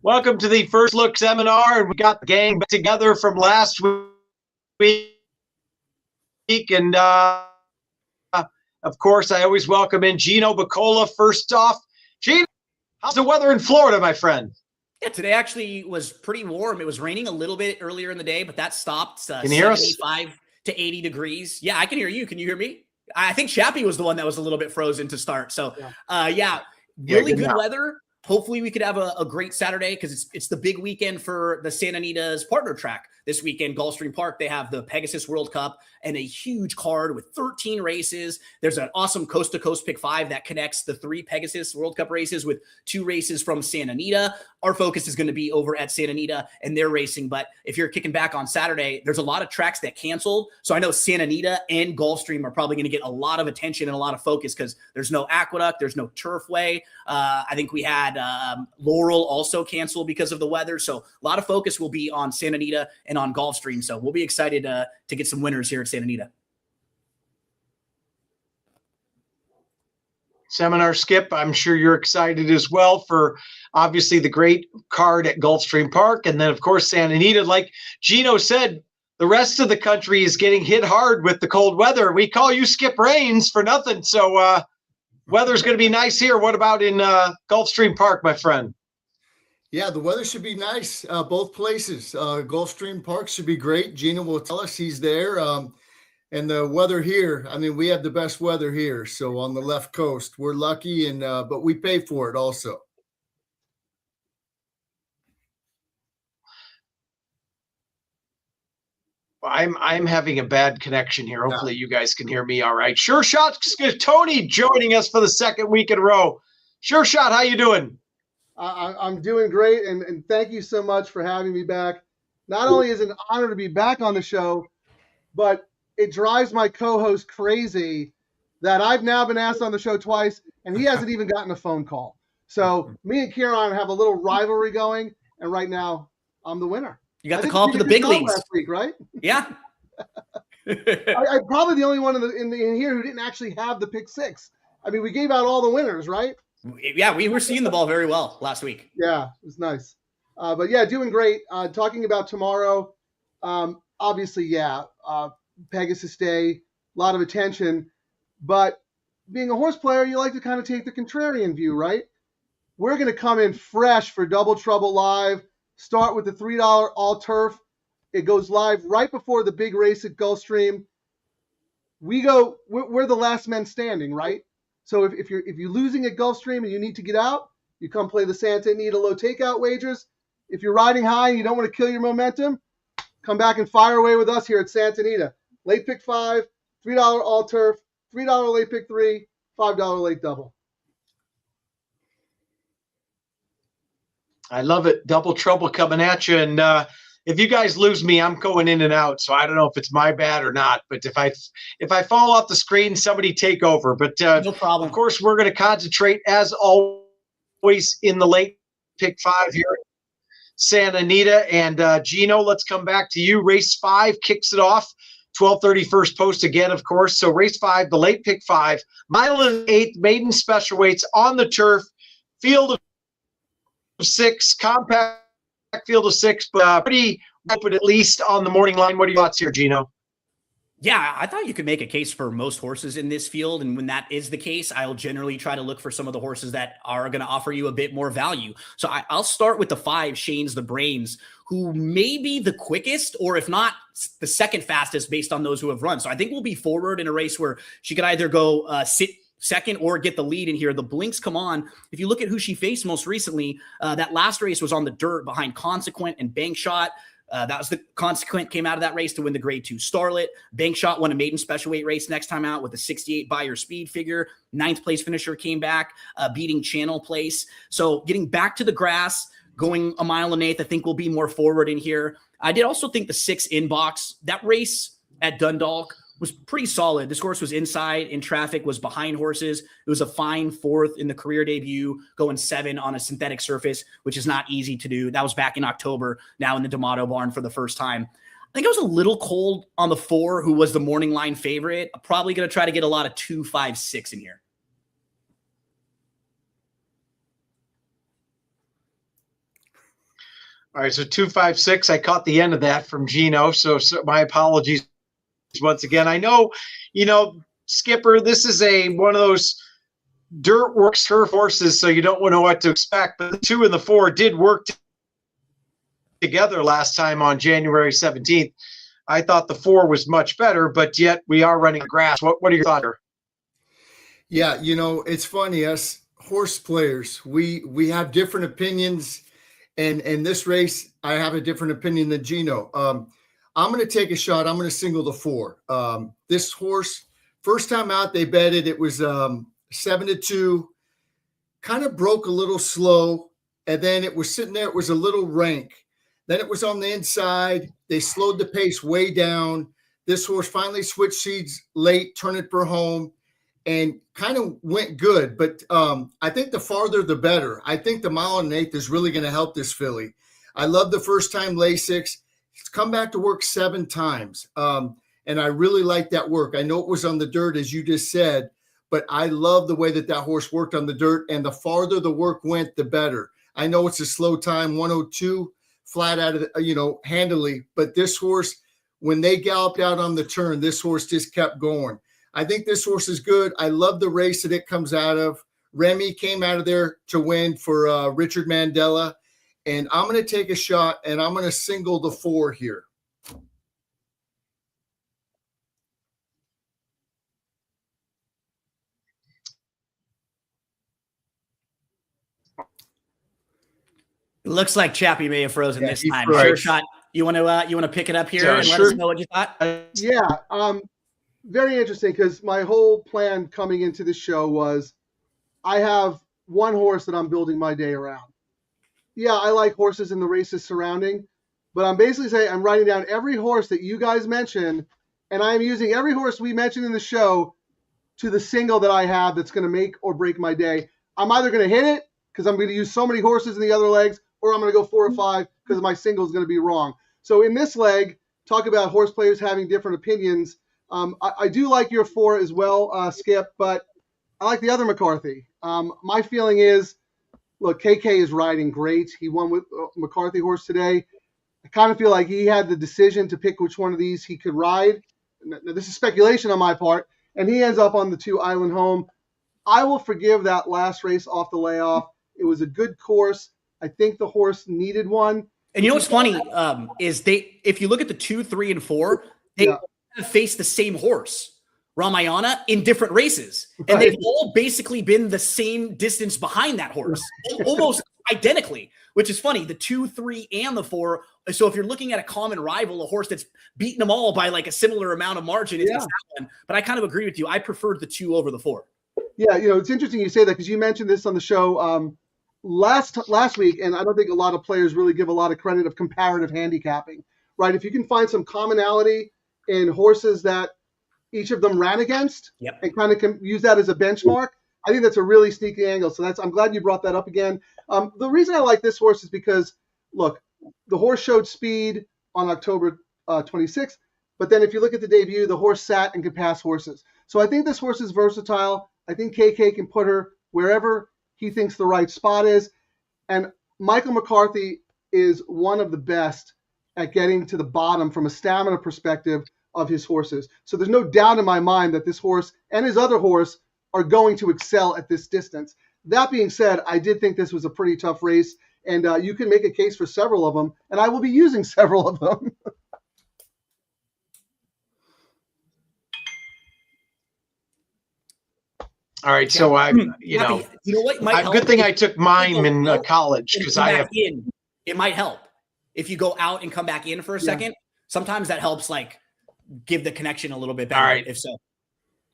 Welcome to the First Look seminar. And we got the gang back together from last week. And of course, I always welcome in Gino Bacola. First off, Gino, how's the weather in Florida, my friend? Yeah, today actually was pretty warm. It was raining a little bit earlier in the day, but that stopped. Can you hear us? 75 to 80 degrees. Yeah, I can hear you. Can you hear me? I think Chappie was the one that was a little bit frozen to start. So, really good weather. Hopefully we could have a great Saturday because it's the big weekend for the Santa Anita's partner track. This weekend, Gulfstream Park, they have the Pegasus World Cup and a huge card with 13 races. There's an awesome coast-to-coast pick 5 that connects the 3 Pegasus World Cup races with 2 races from Santa Anita. Our focus is going to be over at Santa Anita and their racing. But if you're kicking back on Saturday, there's a lot of tracks that canceled. So I know Santa Anita and Gulfstream are probably going to get a lot of attention and a lot of focus because there's no Aqueduct, there's no Turfway. I think we had Laurel also canceled because of the weather. So a lot of focus will be on Santa Anita and on Gulfstream. So we'll be excited to get some winners here at Santa Anita. Seminar Skip, I'm sure you're excited as well for obviously the great card at Gulfstream Park. And then, of course, Santa Anita. Like Gino said, the rest of the country is getting hit hard with the cold weather. We call you Skip Rains for nothing. So weather's going to be nice here. What about in Gulfstream Park, my friend? Yeah, the weather should be nice, both places. Gulfstream Park should be great. Gino will tell us he's there. And the weather here, I mean, we have the best weather here. So on the left coast, we're lucky, and but we pay for it also. I'm having a bad connection here. Hopefully you guys can hear me all right. Sure Shot, Tony joining us for the second week in a row. Sure Shot, how you doing? I'm doing great, and thank you so much for having me back. Not only is it an honor to be back on the show, but it drives my co-host crazy that I've now been asked on the show twice, and he hasn't even gotten a phone call. So me and Kieran have a little rivalry going, and right now I'm the winner. You got the call up to the big leagues last week, right? Yeah. I'm probably the only one in here who didn't actually have the pick 6. I mean, we gave out all the winners, right? Yeah, we were seeing the ball very well last week. Yeah, it was nice. But yeah, doing great. Talking about tomorrow, obviously, Pegasus Day, a lot of attention. But being a horse player, you like to kind of take the contrarian view, right? We're going to come in fresh for Double Trouble Live. Start with the $3 all turf. It goes live right before the big race at Gulfstream. We're the last men standing, right? So if you're losing at Gulfstream and you need to get out, you come play the Santa Anita low takeout wagers. If you're riding high and you don't want to kill your momentum, come back and fire away with us here at Santa Anita. Late pick 5, $3 all turf, $3 late pick 3, $5 late double. I love it. Double trouble coming at you. And if you guys lose me, I'm going in and out. So I don't know if it's my bad or not. But if I fall off the screen, somebody take over. But no problem. Of course, we're going to concentrate as always in the late pick 5 here at Santa Anita. And Gino, let's come back to you. Race 5 kicks it off. 12:30 first post again, of course. So race 5, the late pick 5, mile and 8th, maiden special weights on the turf, field of 6, compact field of 6, but pretty open at least on the morning line. What are your thoughts here, Gino? Yeah, I thought you could make a case for most horses in this field. And when that is the case, I'll generally try to look for some of the horses that are going to offer you a bit more value. So I'll start with the 5, Shane's the Brains, who may be the quickest, or if not, the second fastest based on those who have run. So I think we'll be forward in a race where she could either go sit second or get the lead in here. The blinks come on. If you look at who she faced most recently, that last race was on the dirt behind Consequent and Bank Shot. That was the Consequent came out of that race to win the grade 2 Starlet. Bank Shot won a maiden special weight race next time out with a 68 Beyer speed figure. 9th place finisher came back, beating Channel Place. So getting back to the grass, going a mile and 1/8, I think we'll be more forward in here. I did also think the 6 Inbox, that race at Dundalk was pretty solid. This horse was inside in traffic, was behind horses. It was a fine 4th in the career debut, going 7 on a synthetic surface, which is not easy to do. That was back in October, now in the D'Amato barn for the first time. I think I was a little cold on the 4, who was the morning line favorite. I'm probably going to try to get a lot of 2, 5, 6 in here. All right, so 256. I caught the end of that from Gino, so my apologies once again. I know, Skipper, this is one of those dirt works turf horses, so you don't know what to expect. But the 2 and the 4 did work together last time on January 17th. I thought the 4 was much better, but yet we are running grass. What are your thoughts here? Yeah, it's funny, us horse players, we have different opinions. And in this race, I have a different opinion than Gino. I'm going to take a shot. I'm going to single the 4. This horse, first time out, they betted it was 7-2, kind of broke a little slow. And then it was sitting there. It was a little rank. Then it was on the inside. They slowed the pace way down. This horse finally switched seeds late, turned it for home, and kind of went good. But I think the farther, the better. I think the 1 1/8 is really going to help this filly. I love the first time Lasix. It's come back to work 7 times. And I really like that work. I know it was on the dirt, as you just said, but I love the way that horse worked on the dirt. And the farther the work went, the better. I know it's a slow time, 102, flat out of handily. But this horse, when they galloped out on the turn, this horse just kept going. I think this horse is good. I love the race that it comes out of. Remy came out of there to win for Richard Mandela. And I'm going to take a shot, and I'm going to single the 4 here. It looks like Chappie may have frozen this time. Froze. Sure shot. You want to pick it up here and let us know what you thought? Yeah. Very interesting, because my whole plan coming into the show was I have one horse that I'm building my day around. Yeah, I like horses in the races surrounding, but I'm basically saying I'm writing down every horse that you guys mentioned, and I'm using every horse we mentioned in the show to the single that I have that's going to make or break my day. I'm either going to hit it because I'm going to use so many horses in the other legs, or I'm going to go 4 or 5 because my single is going to be wrong. So in this leg, talk about horse players having different opinions. I do like your 4 as well, Skip, but I like the other McCarthy. My feeling is, look, KK is riding great. He won with McCarthy horse today. I kind of feel like he had the decision to pick which one of these he could ride. Now, this is speculation on my part, and he ends up on the 2 Island Home. I will forgive that last race off the layoff. It was a good course. I think the horse needed one. And you know what's funny is if you look at the 2, 3, and 4, they face the same horse, Ramayana, in different races. And they've all basically been the same distance behind that horse, almost identically, which is funny. The 2, 3, and the 4. So if you're looking at a common rival, a horse that's beaten them all by like a similar amount of margin, it's that one. But I kind of agree with you. I preferred the 2 over the 4. Yeah, it's interesting you say that, because you mentioned this on the show last week, and I don't think a lot of players really give a lot of credit of comparative handicapping, right? If you can find some commonality in horses that each of them ran against, and kind of use that as a benchmark, I think that's a really sneaky angle. So I'm glad you brought that up again. The reason I like this horse is because, look, the horse showed speed on October 26th, but then if you look at the debut, the horse sat and could pass horses. So I think this horse is versatile. I think KK can put her wherever he thinks the right spot is. And Michael McCarthy is one of the best at getting to the bottom from a stamina perspective of his horses. So there's no doubt in my mind that this horse and his other horse are going to excel at this distance. That being said, I did think this was a pretty tough race, and you can make a case for several of them, and I will be using several of them. All right, so you know what might help? Good thing I took mime in college, because I have. It might help if you go out and come back in for a second. Sometimes that helps, like, give the connection a little bit better. All right. If so.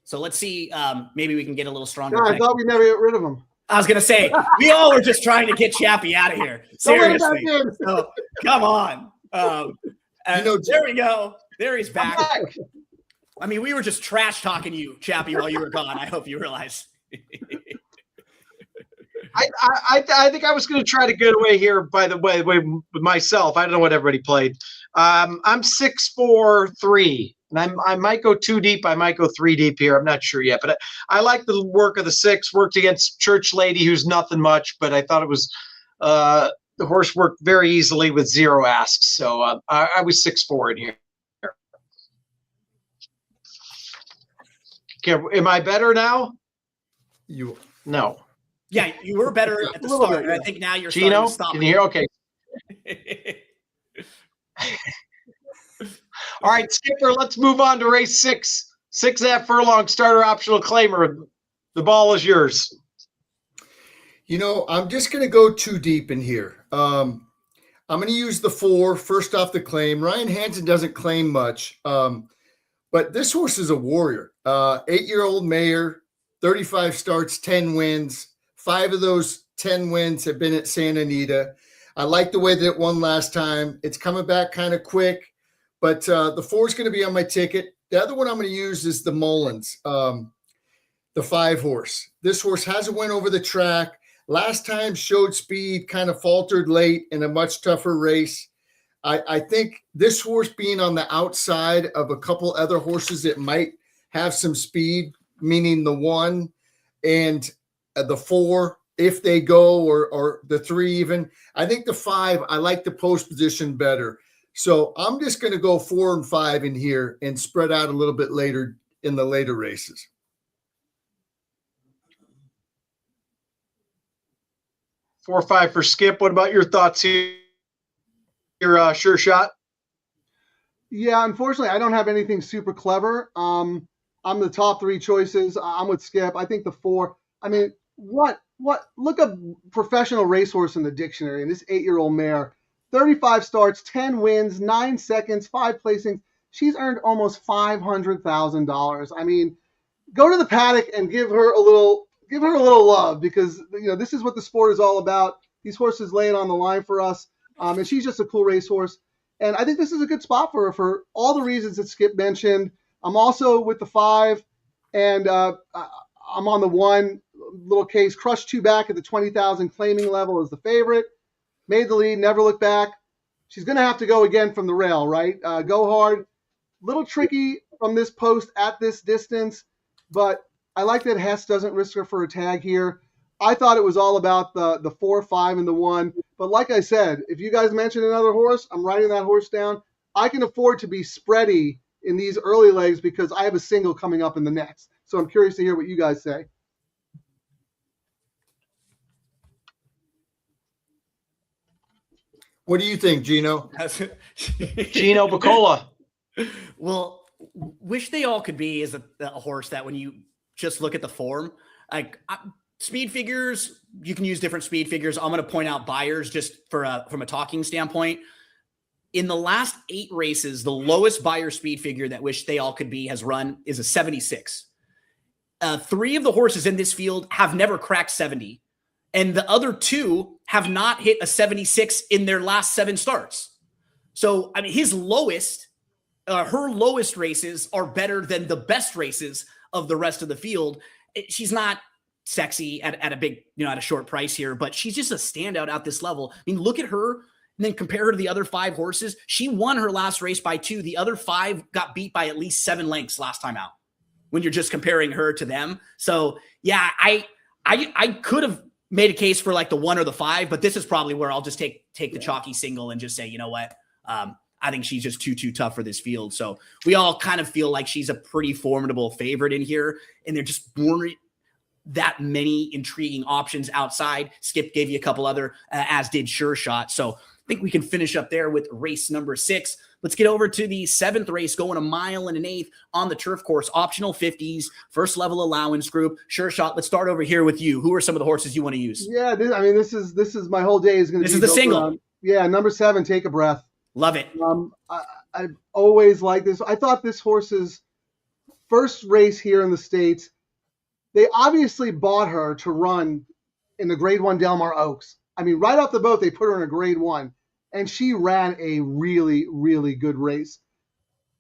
So let's see. Maybe we can get a little stronger. No, I thought we'd never get rid of him. I was gonna say we all were just trying to get Chappie out of here. Seriously. So, come on. There we go. There he's back. I mean, we were just trash talking you, Chappie, while you were gone. I hope you realize. I think I was going to try to get away here, by the way, with myself. I don't know what everybody played. I'm 6'4", and I might go 2 deep. I might go 3 deep here. I'm not sure yet, but I like the work of the 6. Worked against Church Lady, who's nothing much, but I thought it was the horse worked very easily with 0 asks. So I was 6-4 in here. Okay, am I better now? No. Yeah, you were better at the A little start. bit, And I yeah. think now you're Gino, starting to stop. can you hear? Okay. All right, Skipper, let's move on to race 6. 6.5 furlong starter optional claimer. The ball is yours. I'm just going to go too deep in here. I'm going to use the 4 first off the claim. Ryan Hansen doesn't claim much, but this horse is a warrior. 8-year-old mayor, 35 starts, 10 wins. 5 of those 10 wins have been at Santa Anita. I like the way that it won last time. It's coming back kind of quick, but the 4 is going to be on my ticket. The other one I'm going to use is the Mullins, the 5 horse. This horse hasn't went over the track. Last time showed speed, kind of faltered late in a much tougher race. I think this horse being on the outside of a couple other horses that might have some speed, meaning the 1 and the 4, if they go, or the 3 even. I think the 5, I like the post position better. So I'm just going to go 4 and 5 in here and spread out a little bit later in the later races. 4-5 for Skip. What about your thoughts here? Your Sure Shot? Yeah, unfortunately, I don't have anything super clever. I'm the top 3 choices. I'm with Skip. I think the 4. I mean, what? Look up professional racehorse in the dictionary, and this 8-year-old mare, 35 starts, 10 wins, 9 seconds, 5 placings. She's earned almost $500,000. I mean, go to the paddock and give her a little love, because this is what the sport is all about. These horses lay it on the line for us, and she's just a cool racehorse. And I think this is a good spot for her for all the reasons that Skip mentioned. I'm also with the 5, and I'm on the 1. Little case, crushed 2 back at the 20,000 claiming level as the favorite. Made the lead, never looked back. She's going to have to go again from the rail, right? Go hard. Little tricky from this post at this distance, but I like that Hess doesn't risk her for a tag here. I thought it was all about the 4, 5, and the 1. But like I said, if you guys mention another horse, I'm writing that horse down. I can afford to be spready in these early legs because I have a single coming up in the next. So I'm curious to hear what you guys say. What do you think, Gino? Gino Bacola. Well, Wish They All Could Be is a horse that when you just look at the form, like speed figures, you can use different speed figures. I'm going to point out buyers just from a talking standpoint. In the last 8 races, the lowest buyer speed figure that Wish They All Could Be has run is a 76. 3 of the horses in this field have never cracked 70. And the other 2 have not hit a 76 in their last 7 starts. So, I mean, her lowest races are better than the best races of the rest of the field. She's not sexy at a big, at a short price here, but she's just a standout at this level. I mean, look at her and then compare her to the other 5 horses. She won her last race by 2. The other 5 got beat by at least 7 lengths last time out when you're just comparing her to them. So yeah, I could have made a case for like the 1 or the 5, but this is probably where I'll just take the chalky single and just say, you know what? I think she's just too tough for this field. So we all kind of feel like she's a pretty formidable favorite in here, and there just weren't that many intriguing options outside. Skip gave you a couple other, as did Sure Shot. So I think we can finish up there with race number 6. Let's get over to the 7th race, going 1 mile and an 1/8 on the turf course, optional 50s, first level allowance group. Sure Shot, let's start over here with you. Who are some of the horses you want to use? Yeah, this is my whole day is going to be. This is the single. Around. Yeah, number 7, Take a Breath. Love it. I've always liked this. I thought this horse's first race here in the States, they obviously bought her to run in the Grade 1 Del Mar Oaks. I mean, right off the boat, they put her in a Grade 1, and she ran a really, really good race.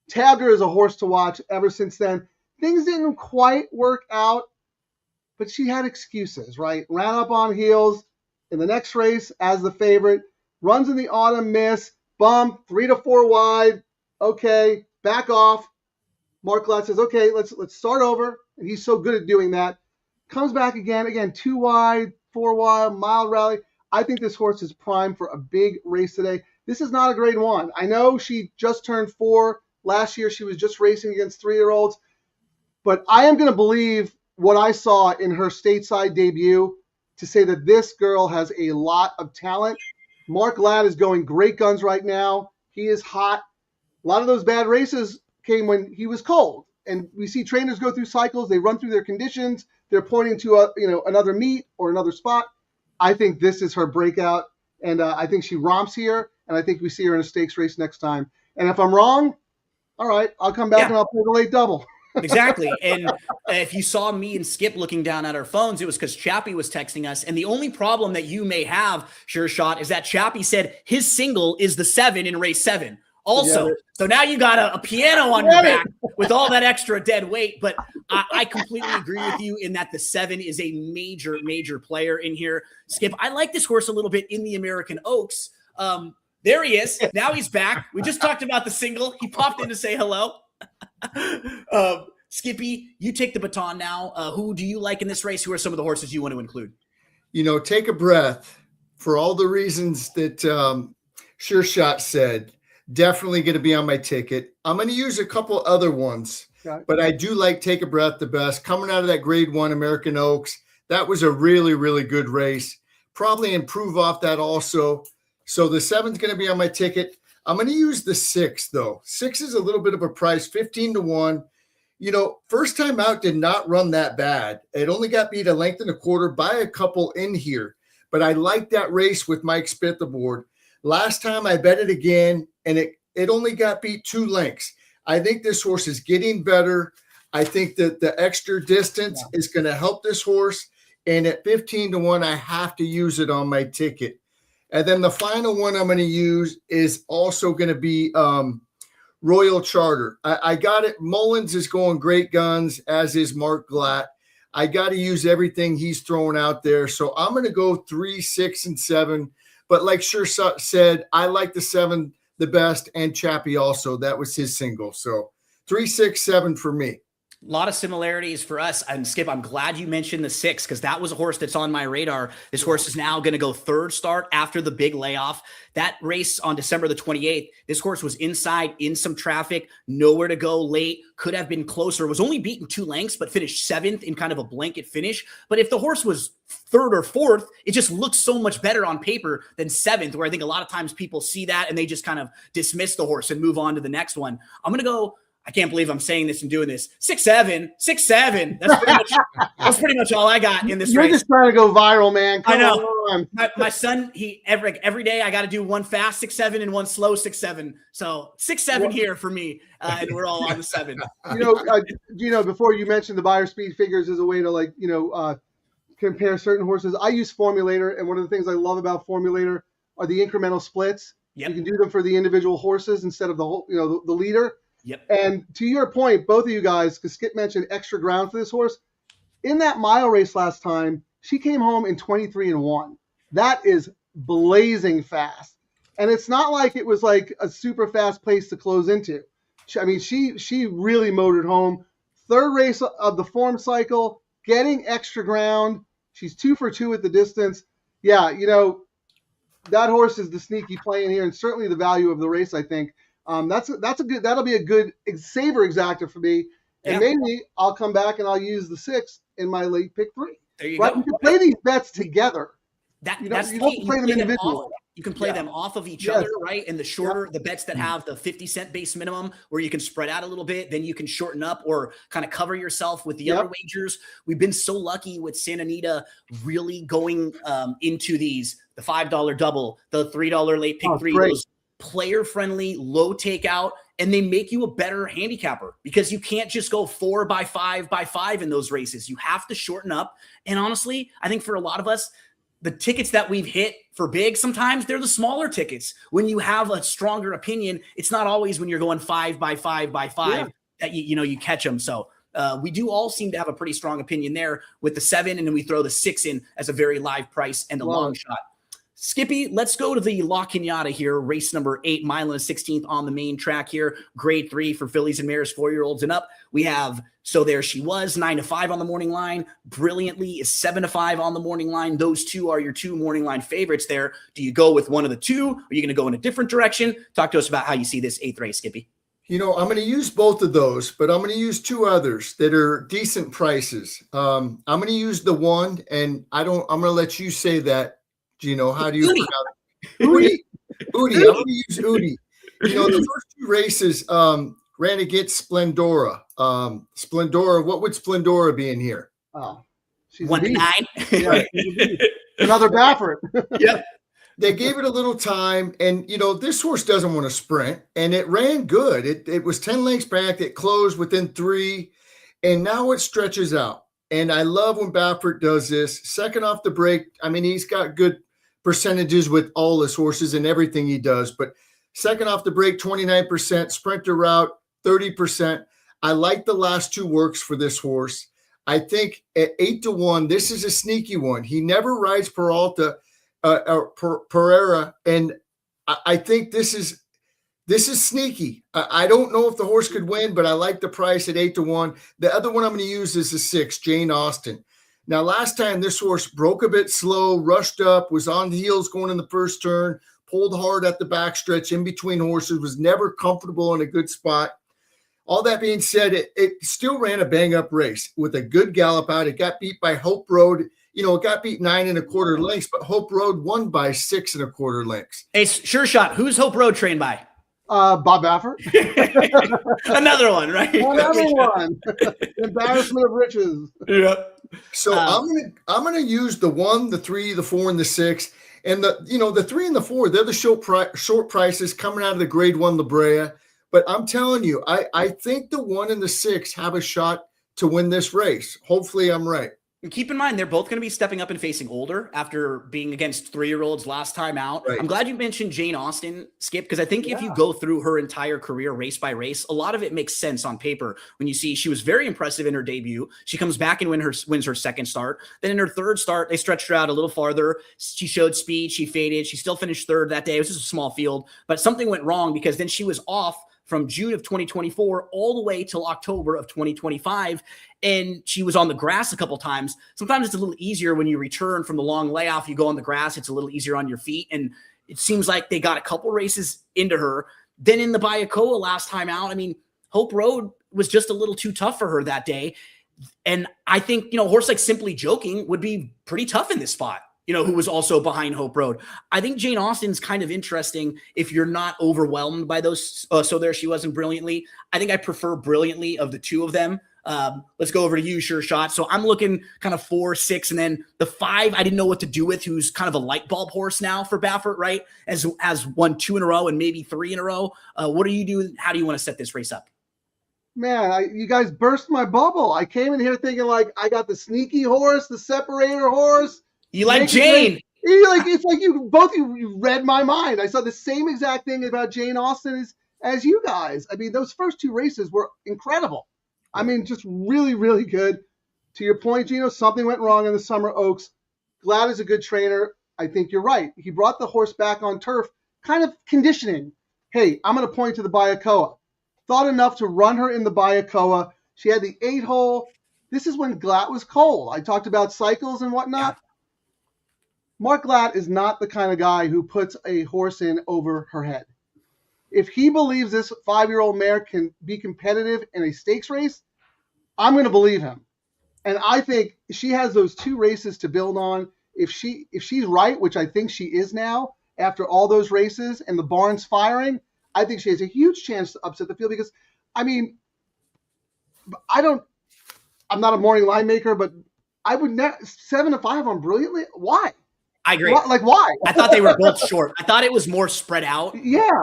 Tabbed her as a horse to watch ever since then. Things didn't quite work out, but she had excuses, right? Ran up on heels in the next race as the favorite, runs in the autumn miss, bump, 3 to 4 wide. Okay, back off. Mark Glatt says, okay, let's start over. And he's so good at doing that. Comes back again, 2 wide, 4 wide, mild rally. I think this horse is primed for a big race today. This is not a grade 1. I know she just turned 4. Last year, she was just racing against 3-year-olds. But I am going to believe what I saw in her stateside debut to say that this girl has a lot of talent. Mark Ladd is going great guns right now. He is hot. A lot of those bad races came when he was cold. And we see trainers go through cycles. They run through their conditions. They're pointing to another meet or another spot. I think this is her breakout. And I think she romps here. And I think we see her in a stakes race next time. And if I'm wrong, all right, I'll come back and I'll play the late double. Exactly. And if you saw me and Skip looking down at our phones, it was because Chappie was texting us. And the only problem that you may have, Sure Shot, is that Chappie said his single is the 7 in race 7. Also, so now you got a piano on your back with all that extra dead weight. But I completely agree with you in that the 7 is a major, major player in here. Skip, I like this horse a little bit in the American Oaks. There he is. Now he's back. We just talked about the single. He popped in to say hello. Skippy, you take the baton now. Who do you like in this race? Who are some of the horses you want to include? Take a breath. For all the reasons that Sure Shot said, definitely going to be on my ticket. I'm going to use a couple other ones, but I do like Take a Breath the best. Coming out of that grade 1 American Oaks, that was a really, really good race. Probably improve off that also. So the 7's going to be on my ticket. I'm going to use the 6, though. 6 is a little bit of a price, 15-1. First time out did not run that bad. It only got beat a length and a quarter by a couple in here. But I like that race with Mike Spitt aboard. Last time I bet it again, and it only got beat 2 lengths. I think this horse is getting better. I think that the extra distance is going to help this horse. And at 15-1, I have to use it on my ticket. And then the final one I'm going to use is also going to be Royal Charter. I got it. Mullins is going great guns, as is Mark Glatt. I got to use everything he's throwing out there. So I'm going to go 3, 6, and 7. But like Sure said, I like the 7 the best, and Chappie also. That was his single. So 3, 6, 7 for me. A lot of similarities for us. And Skip, I'm glad you mentioned the 6 because that was a horse that's on my radar. This horse is now going to go 3rd start after the big layoff. That race on December the 28th, this horse was inside in some traffic, nowhere to go late, could have been closer, was only beaten 2 lengths, but finished 7th in kind of a blanket finish. But if the horse was 3rd or 4th, it just looks so much better on paper than 7th, where I think a lot of times people see that and they just kind of dismiss the horse and move on to the next one. I'm going to go, I can't believe I'm saying this and doing this. 6, 7, 6, 7. That's pretty much all I got in this race. You're just trying to go viral, man. Come I know. On. My son, every day I got to do one fast 6, 7 and one slow 6, 7. So 6, 7 here for me, and we're all on the 7. Before you mentioned the buyer speed figures as a way to compare certain horses. I use Formulator, and one of the things I love about Formulator are the incremental splits. Yep. You can do them for the individual horses instead of the whole, the leader. Yep. And to your point, both of you guys, because Skip mentioned extra ground for this horse, in that mile race last time, she came home in 23-1. That is blazing fast. And it's not like it was like a super fast place to close into. She really motored home. 3rd race of the form cycle, getting extra ground. She's 2 for 2 at the distance. Yeah, that horse is the sneaky play in here, and certainly the value of the race, I think. That'll be a good saver exactor for me. And maybe I'll come back and I'll use the 6 in my late pick 3. There you go. You can play these bets together. That's you don't play them individually. You can play them off of each other, right? And the shorter, the bets that have the 50-cent base minimum where you can spread out a little bit, then you can shorten up or kind of cover yourself with the other wagers. We've been so lucky with Santa Anita really going into the $5 double, the $3 late pick 3, those player-friendly, low takeout, and they make you a better handicapper because you can't just go 4 by 5 by 5 in those races. You have to shorten up. And honestly, I think for a lot of us, the tickets that we've hit for big, sometimes they're the smaller tickets. When you have a stronger opinion, it's not always when you're going 5 by 5 by 5 that you catch them. So we do all seem to have a pretty strong opinion there with the 7, and then we throw the 6 in as a very live price and a long shot. Skippy, let's go to the La Cunada here, race number 8, mile and 16th on the main track here. Grade 3 for fillies and mares, 4-year-olds and up. We have So There She Was, 9-5 on the morning line. Brilliantly is 7-5 on the morning line. Those two are your 2 morning line favorites there. Do you go with one of the 2? Are you going to go in a different direction? Talk to us about how you see this 8th race, Skippy. I'm going to use both of those, but I'm going to use 2 others that are decent prices. I'm going to use the 1, and I'm going to let you say that. Gino, how do you pronounce it? Udi. I'm going to use Udi. The first 2 races ran against Splendora. Splendora, what would Splendora be in here? Oh, she's 1-9. Yeah, another Baffert. Yep. They gave it a little time, and this horse doesn't want to sprint, and it ran good. It was 10 lengths back. It closed within 3, and now it stretches out. And I love when Baffert does this. Second off the break, I mean, he's got good percentages with all his horses and everything he does, but second off the break, 29%, sprinter route, 30%. I like the last 2 works for this horse. I think at 8-1, this is a sneaky one. He never rides Peralta, Pereira, and I think this is sneaky. I don't know if the horse could win, but I like the price at 8-1. The other one I'm going to use is the 6, Jane Austen. Now, last time this horse broke a bit slow, rushed up, was on the heels going in the first turn, pulled hard at the backstretch in between horses, was never comfortable in a good spot. All that being said, it still ran a bang-up race with a good gallop out. It got beat by Hope Road. It got beat 9 1/4 lengths, but Hope Road won by 6 1/4 lengths. Hey, Sure Shot, who's Hope Road trained by? Bob Baffert. Another one, right? Another one. Embarrassment of riches. Yep. So I'm gonna use the 1, the 3, the 4, and the 6. And the 3 and the 4, they're the short prices coming out of the Grade 1 La Brea. But I'm telling you, I think the 1 and the 6 have a shot to win this race. Hopefully I'm right. And keep in mind, they're both going to be stepping up and facing older after being against 3-year-olds last time out. Right. I'm glad you mentioned Jane Austen, Skip, because I think if you go through her entire career race by race, a lot of it makes sense on paper. When you see she was very impressive in her debut, she comes back and wins her second start. Then in her third start, they stretched her out a little farther. She showed speed. She faded. She still finished third that day. It was just a small field, but something went wrong because then she was off from June of 2024 all the way till October of 2025. And she was on the grass a couple times. Sometimes it's a little easier when you return from the long layoff, you go on the grass, it's a little easier on your feet. And it seems like they got a couple races into her. Then in the Bayakoa last time out, I mean, Hope Road was just a little too tough for her that day. And I think, a horse like Simply Joking would be pretty tough in this spot, who was also behind Hope Road. I think Jane Austen's kind of interesting if you're not overwhelmed by those. So There She Was and Brilliantly. I think I prefer Brilliantly of the 2 of them. Let's go over to you, Sure Shot. So I'm looking kind of 4, 6, and then the 5, I didn't know what to do with, who's kind of a light bulb horse now for Baffert, right? Has won 2 in a row and maybe 3 in a row. What do you do? How do you want to set this race up? Man, you guys burst my bubble. I came in here thinking I got the sneaky horse, the separator horse. You like Jane? It's like you read my mind. I saw the same exact thing about Jane Austen as you guys. I mean, those first 2 races were incredible. I mean, just really, really good. To your point, Gino, something went wrong in the Summer Oaks. Glad is a good trainer. I think you're right. He brought the horse back on turf, kind of conditioning. Hey, I'm going to point to the Bayakoa. Thought enough to run her in the Bayakoa. She had the 8-hole. This is when Glatt was cold. I talked about cycles and whatnot. Yeah. Mark Glatt is not the kind of guy who puts a horse in over her head. If he believes this 5-year-old mare can be competitive in a stakes race, I'm going to believe him. And I think she has those 2 races to build on. If she's right, which I think she is now, after all those races and the barn's firing, I think she has a huge chance to upset the field because, I mean, I'm not a morning line maker, but I would 7-5 on Brilliantly. Why? I agree. Why? I thought they were both short. I thought it was more spread out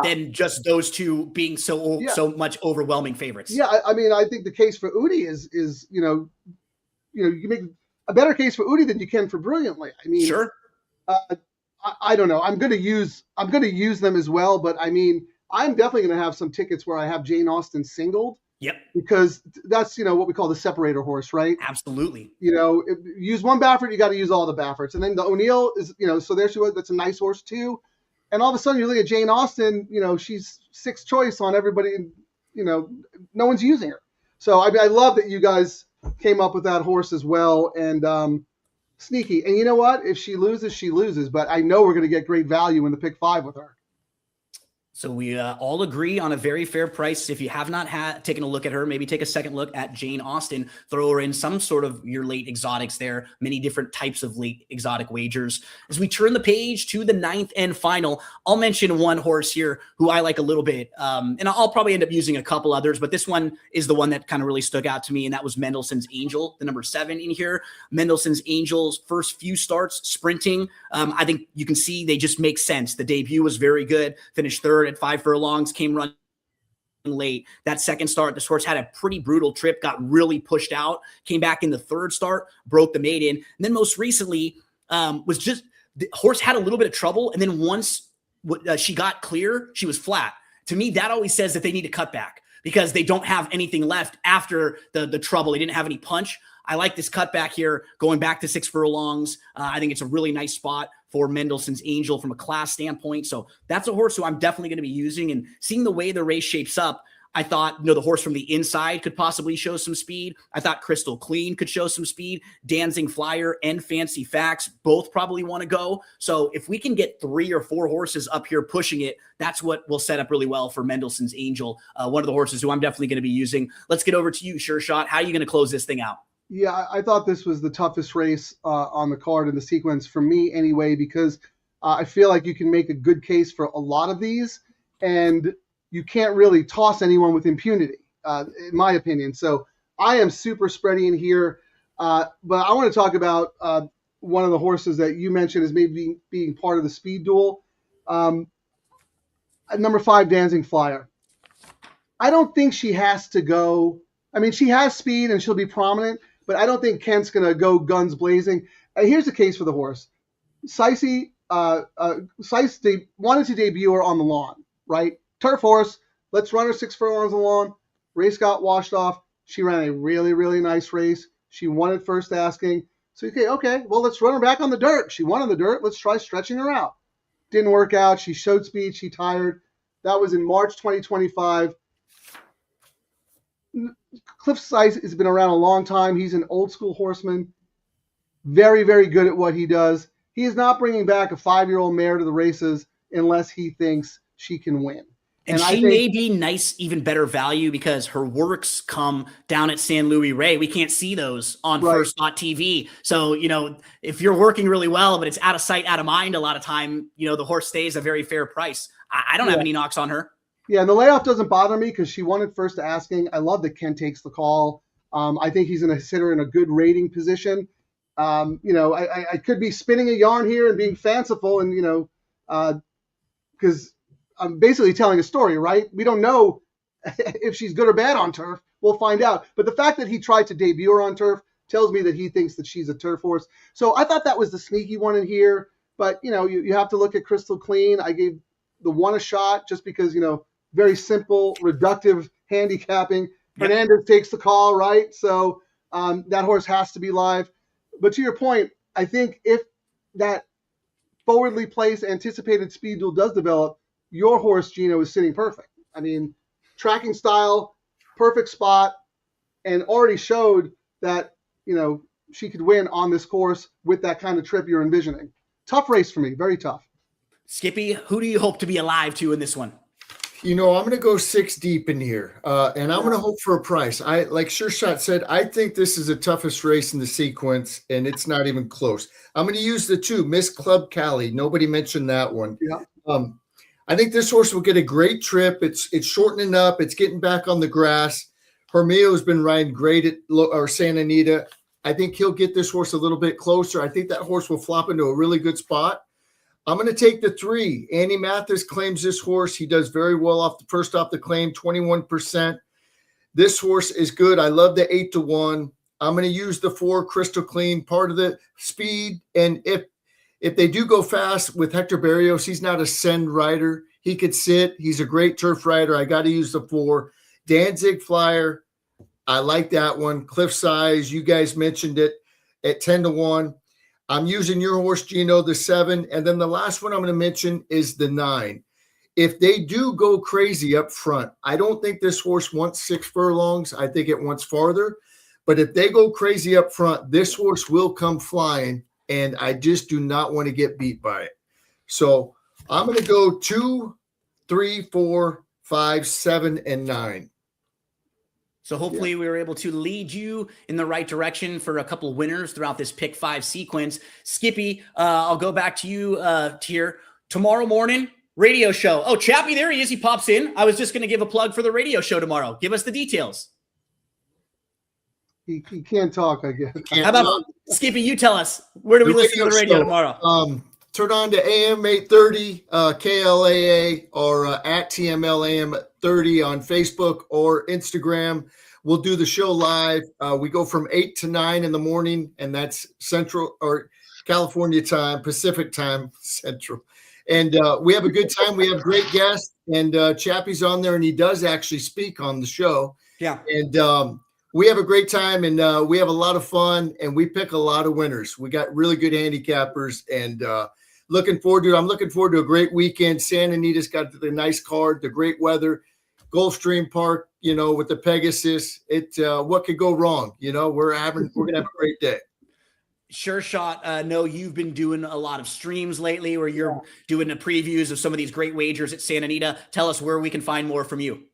than just those 2 being so much overwhelming favorites. Yeah, I mean, I think the case for Udi is you can make a better case for Udi than you can for Brilliantly. I mean, sure. I don't know. I'm going to use them as well, but I mean, I'm definitely going to have some tickets where I have Jane Austen singled Yep, because that's, what we call the separator horse, right? absolutely. Use one Baffert, you got to use all the Bafferts. And then the O'Neill is, so there she was. That's a nice horse too. And all of a sudden you look at Jane Austen, she's sixth choice on everybody, and, no one's using her. So I love that you guys came up with that horse as well. And sneaky. And you know what? If she loses, she loses. But I know we're going to get great value in the pick 5 with her. So we all agree on a very fair price. If you have not taken a look at her, maybe take a second look at Jane Austen, throw her in some sort of your late exotics there, many different types of late exotic wagers. As we turn the page to the 9th and final, I'll mention one horse here who I like a little bit. And I'll probably end up using a couple others, but this one is the one that kind of really stuck out to me, and that was Mendelssohn's Angel, the number 7 in here. Mendelssohn's Angel's first few starts sprinting, I think you can see they just make sense. The debut was very good, finished third at 5 furlongs, came running late. That second start, this horse had a pretty brutal trip, got really pushed out, came back in the third start, broke the maiden. And then most recently the horse had a little bit of trouble. And then once she got clear, she was flat. To me, that always says that they need to cut back because they don't have anything left after the trouble. They didn't have any punch. I like this cutback here, going back to 6 furlongs. I think it's a really nice spot for Mendelssohn's Angel from a class standpoint. So that's a horse who I'm definitely going to be using. And seeing the way the race shapes up, I thought, the horse from the inside could possibly show some speed. I thought Crystal Clean could show some speed. Dancing Flyer and Fancy Facts both probably want to go. So if we can get 3 or 4 horses up here pushing it, that's what will set up really well for Mendelssohn's Angel, one of the horses who I'm definitely going to be using. Let's get over to you, Sure Shot. How are you going to close this thing out? Yeah, I thought this was the toughest race on the card in the sequence for me anyway, because I feel like you can make a good case for a lot of these, and you can't really toss anyone with impunity, in my opinion. So I am super spready in here, but I want to talk about one of the horses that you mentioned as maybe being part of the speed duel. Number 5, Dancing Flyer. I don't think she has to go. I mean, she has speed and she'll be prominent, but I don't think Kent's going to go guns blazing. Here's the case for the horse. Seiss wanted to debut her on the lawn, right? Turf horse. Let's run her 6 furlongs on the lawn. Race got washed off. She ran a really, really nice race. She won at first asking. So, okay, well, let's run her back on the dirt. She won on the dirt. Let's try stretching her out. Didn't work out. She showed speed. She tired. That was in March 2025. Cliff Seiss has been around a long time. He's an old school horseman, very, very good at what he does. He is not bringing back a 5-year-old mare to the races unless he thinks she can win. And she may be nice, even better value because her works come down at San Luis Rey. We can't see those on First Thought TV. So, if you're working really well, but it's out of sight, out of mind, a lot of time, the horse stays a very fair price. I don't have any knocks on her. Yeah, and the layoff doesn't bother me because she won it first asking. I love that Ken takes the call. I think he's going to sit her in a good rating position. I could be spinning a yarn here and being fanciful and, because I'm basically telling a story, right? We don't know if she's good or bad on turf. We'll find out. But the fact that he tried to debut her on turf tells me that he thinks that she's a turf horse. So I thought that was the sneaky one in here. But, you have to look at Crystal Clean. I gave the one a shot just because, very simple, reductive handicapping. Yep. Hernandez takes the call, right? So that horse has to be live. But to your point, I think if that forwardly placed anticipated speed duel does develop, your horse, Gino, is sitting perfect. I mean, tracking style, perfect spot, and already showed that, she could win on this course with that kind of trip you're envisioning. Tough race for me, very tough. Skippy, who do you hope to be alive to in this one? I'm going to go 6 deep in here, and I'm going to hope for a price. Like Sure Shot said, I think this is the toughest race in the sequence, and it's not even close. I'm going to use the 2, Miss Club Cali. Nobody mentioned that one. Yeah. I think this horse will get a great trip. It's shortening up. It's getting back on the grass. Hermio has been riding great at Santa Anita. I think he'll get this horse a little bit closer. I think that horse will flop into a really good spot. I'm going to take the 3. Andy Mathis claims this horse. He does very well off the claim, 21%. This horse is good. I love the 8-1. I'm going to use the 4, Crystal Clean, part of the speed. And if they do go fast with Hector Barrios, he's not a send rider. He could sit. He's a great turf rider. I got to use the 4. Danzig Flyer, I like that one. Cliff Size, you guys mentioned it at 10-1. I'm using your horse, Gino, the 7. And then the last one I'm going to mention is the 9. If they do go crazy up front, I don't think this horse wants 6 furlongs. I think it wants farther. But if they go crazy up front, this horse will come flying, and I just do not want to get beat by it. So I'm going to go 2, 3, 4, 5, 7, and 9. So hopefully we were able to lead you in the right direction for a couple of winners throughout this pick 5 sequence. Skippy, I'll go back to you here. Tomorrow morning, radio show. Oh, Chappie, there he is. He pops in. I was just going to give a plug for the radio show tomorrow. Give us the details. He can't talk, I guess. How about Skippy, you tell us. Where do we listen to the radio tomorrow? Turn on to AM 830, KLAA, or at TML AM 30 on Facebook or Instagram. We'll do the show live. We go from 8 to 9 in the morning, and that's Central or California time, Pacific time, Central. And we have a good time. We have great guests, and Chappie's on there, and he does actually speak on the show. Yeah. And we have a great time, and we have a lot of fun, and we pick a lot of winners. We got really good handicappers, and looking forward to it. I'm looking forward to a great weekend. Santa Anita's got the nice card, the great weather, Gulfstream Park, with the Pegasus. What could go wrong? We're gonna have a great day. Sure Shot. No, you've been doing a lot of streams lately where you're doing the previews of some of these great wagers at Santa Anita. Tell us where we can find more from you.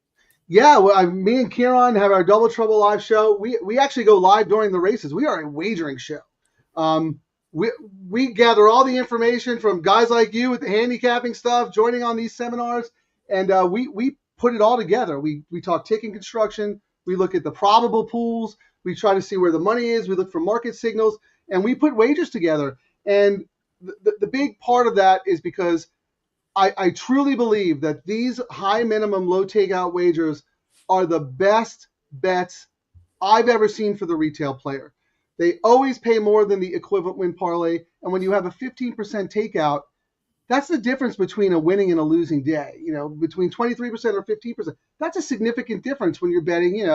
Yeah, well, me and Kieran have our Double Trouble live show. We actually go live during the races. We are a wagering show. We gather all the information from guys like you with the handicapping stuff, joining on these seminars, and we put it all together. We talk ticket construction. We look at the probable pools. We try to see where the money is. We look for market signals, and we put wagers together. And the big part of that is because I truly believe that these high minimum, low takeout wagers are the best bets I've ever seen for the retail player. They always pay more than the equivalent win parlay. And when you have a 15% takeout, that's the difference between a winning and a losing day. Between 23% or 15%. That's a significant difference when you're betting,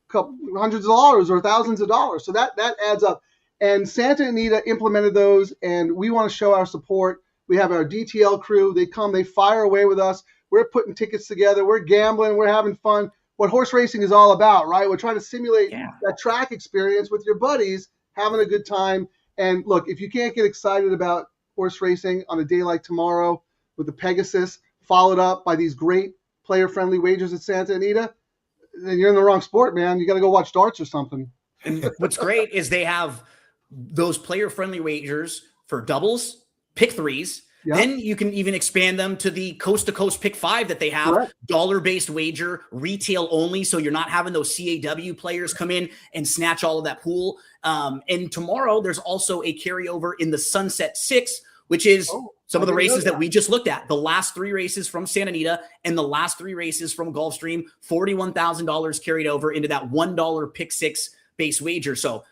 couple hundreds of dollars or thousands of dollars. So that adds up. And Santa Anita implemented those, and we want to show our support. We have our DTL crew. They come, they fire away with us. We're putting tickets together. We're gambling. We're having fun. What horse racing is all about, right? We're trying to simulate that track experience with your buddies, having a good time. And look, if you can't get excited about horse racing on a day like tomorrow with the Pegasus, followed up by these great player-friendly wagers at Santa Anita, then you're in the wrong sport, man. You got to go watch darts or something. And what's great is they have those player-friendly wagers for doubles, pick 3s. Yep. Then you can even expand them to the coast-to-coast pick 5 that they have, right. Dollar-based wager, retail only, so you're not having those CAW players come in and snatch all of that pool. And tomorrow, there's also a carryover in the Sunset 6, which is some of the races that we just looked at. The last 3 races from Santa Anita and the last 3 races from Gulfstream, $41,000 carried over into that $1 pick 6 base wager. So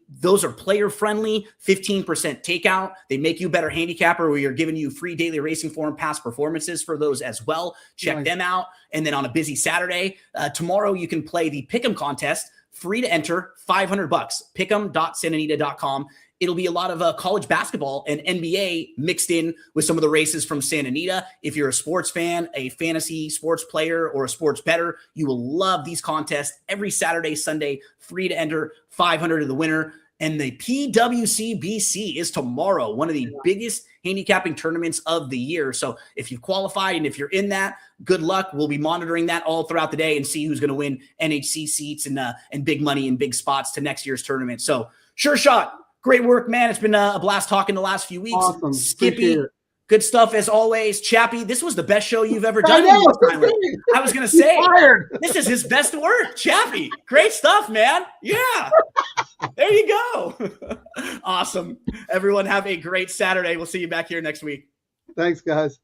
those are player-friendly, 15% takeout. They make you a better handicapper where you're giving you free daily racing form past performances for those as well. Check them out. And then on a busy Saturday, tomorrow you can play the Pick'em contest, free to enter, $500. Pick'em.santanita.com. It'll be a lot of college basketball and NBA mixed in with some of the races from Santa Anita. If you're a sports fan, a fantasy sports player, or a sports bettor, you will love these contests every Saturday, Sunday, free to enter, $500 to the winner. And the PWCBC is tomorrow, one of the biggest handicapping tournaments of the year. So if you've qualified and if you're in that, good luck. We'll be monitoring that all throughout the day and see who's going to win NHC seats and big money in big spots to next year's tournament. So Sure Shot. Great work, man. It's been a blast talking the last few weeks. Awesome. Skippy, good stuff as always. Chappie, this was the best show you've ever done. I was going to say, this is his best work. Chappie, great stuff, man. Yeah. There you go. Awesome. Everyone have a great Saturday. We'll see you back here next week. Thanks, guys.